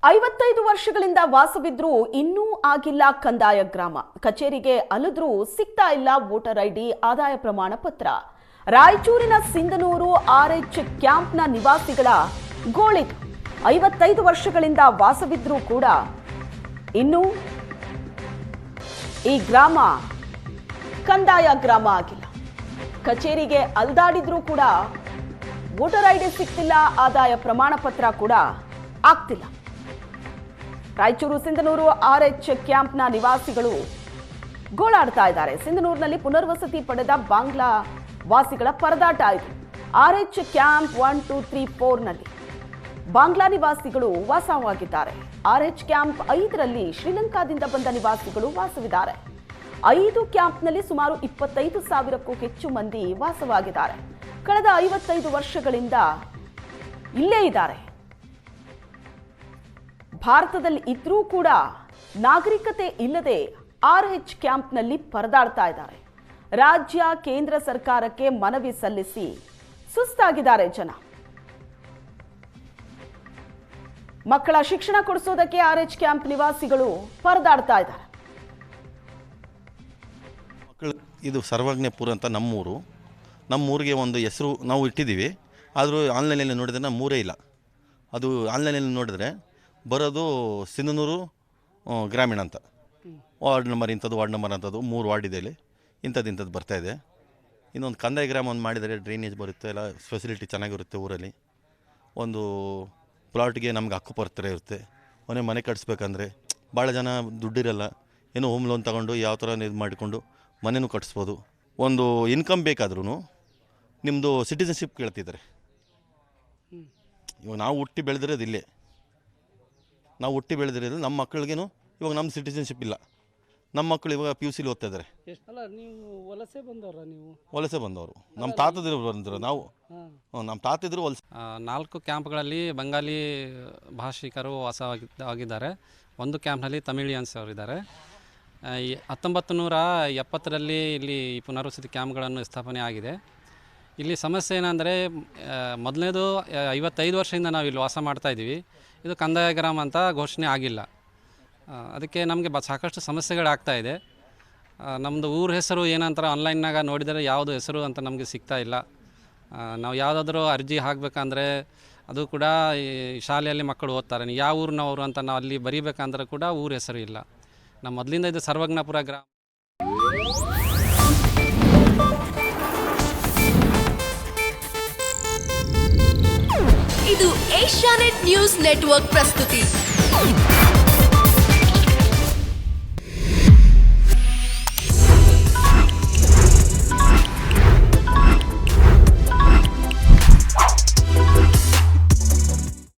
55 ವರ್ಷಗಳಿಂದ ವಾಸವಿದ್ರೂ ಇನ್ನೂ ಆಗಿಲ್ಲ ಕಂದಾಯ ಗ್ರಾಮ. ಕಚೇರಿಗೆ ಅಲೆದ್ರೂ ಸಿಗ್ತಾ ಇಲ್ಲ ವೋಟರ್ ಐಡಿ, ಆದಾಯ ಪ್ರಮಾಣ ಪತ್ರ. ರಾಯಚೂರಿನ ಸಿಂಧನೂರು ಆರ್ಎಚ್ ಕ್ಯಾಂಪ್ನ ನಿವಾಸಿಗಳ ಗೋಳಿದು. 55 ವರ್ಷಗಳಿಂದ ವಾಸವಿದ್ರೂ ಕೂಡ ಇನ್ನೂ ಈ ಗ್ರಾಮ ಕಂದಾಯ ಗ್ರಾಮ ಆಗಿಲ್ಲ. ಕಚೇರಿಗೆ ಅಲ್ದಾಡಿದ್ರೂ ಕೂಡ ವೋಟರ್ ಐಡಿ ಸಿಗ್ತಿಲ್ಲ, ಆದಾಯ ಪ್ರಮಾಣ ಪತ್ರ ಕೂಡ ಆಗ್ತಿಲ್ಲ. ರಾಯಚೂರು ಸಿಂಧನೂರು ಆರ್ಎಚ್ ಕ್ಯಾಂಪ್ನ ನಿವಾಸಿಗಳು ಗೋಳಾಡ್ತಾ ಇದ್ದಾರೆ. ಸಿಂಧನೂರಿನಲ್ಲಿ ಪುನರ್ವಸತಿ ಪಡೆದ ಬಾಂಗ್ಲಾ ವಾಸಿಗಳ ಪರದಾಟ ಆಯಿತು. ಆರ್ಎಚ್ ಕ್ಯಾಂಪ್ 1, 2, 3, 4ನಲ್ಲಿ ಬಾಂಗ್ಲಾ ನಿವಾಸಿಗಳು ವಾಸವಾಗಿದ್ದಾರೆ. ಆರ್ಎಚ್ ಕ್ಯಾಂಪ್ 5ರಲ್ಲಿ ಶ್ರೀಲಂಕಾದಿಂದ ಬಂದ ನಿವಾಸಿಗಳು ವಾಸವಿದ್ದಾರೆ. 5 ಕ್ಯಾಂಪ್ನಲ್ಲಿ ಸುಮಾರು 25,000ಕ್ಕೂ ಹೆಚ್ಚು ಮಂದಿ ವಾಸವಾಗಿದ್ದಾರೆ. ಕಳೆದ 55 ವರ್ಷಗಳಿಂದ ಇಲ್ಲೇ ಇದ್ದಾರೆ. ಭಾರತದಲ್ಲಿ ಇದ್ರೂ ಕೂಡ ನಾಗರಿಕತೆ ಇಲ್ಲದೆ ಆರ್ಎಚ್ ಕ್ಯಾಂಪ್ನಲ್ಲಿ ಪರದಾಡ್ತಾ ಇದ್ದಾರೆ. ರಾಜ್ಯ ಕೇಂದ್ರ ಸರ್ಕಾರಕ್ಕೆ ಮನವಿ ಸಲ್ಲಿಸಿ ಸುಸ್ತಾಗಿದ್ದಾರೆ ಜನ. ಮಕ್ಕಳ ಶಿಕ್ಷಣ ಕೊಡಿಸೋದಕ್ಕೆ ಆರ್ಎಚ್ ಕ್ಯಾಂಪ್ ನಿವಾಸಿಗಳು ಪರದಾಡ್ತಾ ಇದ್ದಾರೆ. ಇದು ಸರ್ವಜ್ಞಪುರ ಅಂತ ನಮ್ಮೂರಿಗೆ ಒಂದು ಹೆಸರು ನಾವು ಇಟ್ಟಿದ್ದೀವಿ. ಆದರೂ ಆನ್ಲೈನಲ್ಲಿ ನೋಡಿದ್ರೆ ನಮ್ಮೂರೇ ಇಲ್ಲ. ಅದು ಆನ್ಲೈನಲ್ಲಿ ನೋಡಿದ್ರೆ ಬರೋದು ಸಿಂಧನೂರು ಗ್ರಾಮೀಣ ಅಂತ, ವಾರ್ಡ್ ನಂಬರ್ ಇಂಥದ್ದು, ವಾರ್ಡ್ ನಂಬರ್ ಅಂಥದ್ದು 3 ವಾರ್ಡ್ ಇದೆ. ಇಲ್ಲಿ ಇಂಥದ್ದು ಬರ್ತಾಯಿದೆ. ಇನ್ನೊಂದು ಕಂದಾಯ ಗ್ರಾಮ ಒಂದು ಮಾಡಿದರೆ ಡ್ರೈನೇಜ್ ಬರುತ್ತೆ, ಎಲ್ಲ ಫೆಸಿಲಿಟಿ ಚೆನ್ನಾಗಿರುತ್ತೆ. ಊರಲ್ಲಿ ಒಂದು ಪ್ಲಾಟ್ಗೆ ನಮ್ಗೆ ಹಕ್ಕುಪತ್ರ ಇರುತ್ತೆ. ಮನೆ ಕಟ್ಟಿಸ್ಬೇಕಂದ್ರೆ ಭಾಳ ಜನ ದುಡ್ಡಿರಲ್ಲ, ಏನೋ ಹೋಮ್ ಲೋನ್ ತೊಗೊಂಡು ಯಾವ ಥರ ಇದು ಮಾಡಿಕೊಂಡು ಮನೆಯೂ ಕಟ್ಟಿಸ್ಬೋದು. ಒಂದು ಇನ್ಕಮ್ ಬೇಕಾದ್ರೂ ನಿಮ್ಮದು ಸಿಟಿಸನ್ಶಿಪ್ ಕೇಳ್ತಿದ್ದಾರೆ. ಇವಾಗ ನಾವು ಹುಟ್ಟಿ ಬೆಳೆದಿರೋದು ಇಲ್ಲೇ, ನಮ್ಮ ಮಕ್ಕಳಿಗೇನು ಇವಾಗ ನಮ್ಮ ಸಿಟಿಸನ್ಶಿಪ್ ಇಲ್ಲ. ನಮ್ಮ ಮಕ್ಕಳು ಇವಾಗ PUC ಓದ್ತಾ ಇದ್ದಾರೆ. ನೀವು ವಲಸೆ ಬಂದವರು ನಮ್ಮ ತಾತದಿರು ಬಂದರು. ನಮ್ಮ ತಾತಿದ್ರು ವಲಸೆ. 4 ಕ್ಯಾಂಪ್ಗಳಲ್ಲಿ ಬಂಗಾಲಿ ಭಾಷಿಕರು ವಾಸವಾಗಿದ್ದಾರೆ. ಒಂದು ಕ್ಯಾಂಪ್ನಲ್ಲಿ ತಮಿಳಿಯನ್ಸ್ ಅವರಿದ್ದಾರೆ. 1970ರಲ್ಲಿ ಇಲ್ಲಿ ಪುನರ್ವಸತಿ ಕ್ಯಾಂಪ್ಗಳನ್ನು ಸ್ಥಾಪನೆ ಆಗಿದೆ. ಇಲ್ಲಿ ಸಮಸ್ಯೆ ಏನಂದರೆ, ಮೊದಲನೇದು 55 ವರ್ಷದಿಂದ ನಾವು ಇಲ್ಲಿ ವಾಸ ಮಾಡ್ತಾಯಿದ್ದೀವಿ. ಇದು ಕಂದಾಯ ಗ್ರಾಮ ಅಂತ ಘೋಷಣೆ ಆಗಿಲ್ಲ. ಅದಕ್ಕೆ ನಮಗೆ ಸಾಕಷ್ಟು ಸಮಸ್ಯೆಗಳಾಗ್ತಾಯಿದೆ. ನಮ್ಮದು ಊರ ಹೆಸರು ಏನಂತಾರೆ ಆನ್ಲೈನ್ನಾಗ ನೋಡಿದರೆ ಯಾವುದು ಹೆಸರು ಅಂತ ನಮಗೆ ಸಿಗ್ತಾ ಇಲ್ಲ. ನಾವು ಯಾವುದಾದ್ರೂ ಅರ್ಜಿ ಹಾಕಬೇಕಂದ್ರೆ ಅದು ಕೂಡ ಈ ಶಾಲೆಯಲ್ಲಿ ಮಕ್ಕಳು ಓದ್ತಾರೆ, ಯಾವ ಊರಿನವರು ಅಂತ ನಾವು ಅಲ್ಲಿ ಬರೀಬೇಕಂದ್ರೆ ಕೂಡ ಊರ ಹೆಸರು ಇಲ್ಲ. ನಮ್ಮ ಮೊದಲಿಂದ ಇದು ಸರ್ವಜ್ಞಪುರ ಗ್ರಾಮ. ಇದು ಏಷ್ಯಾನೆಟ್ ನ್ಯೂಸ್ ನೆಟ್ವರ್ಕ್ ಪ್ರಸ್ತುತಿ.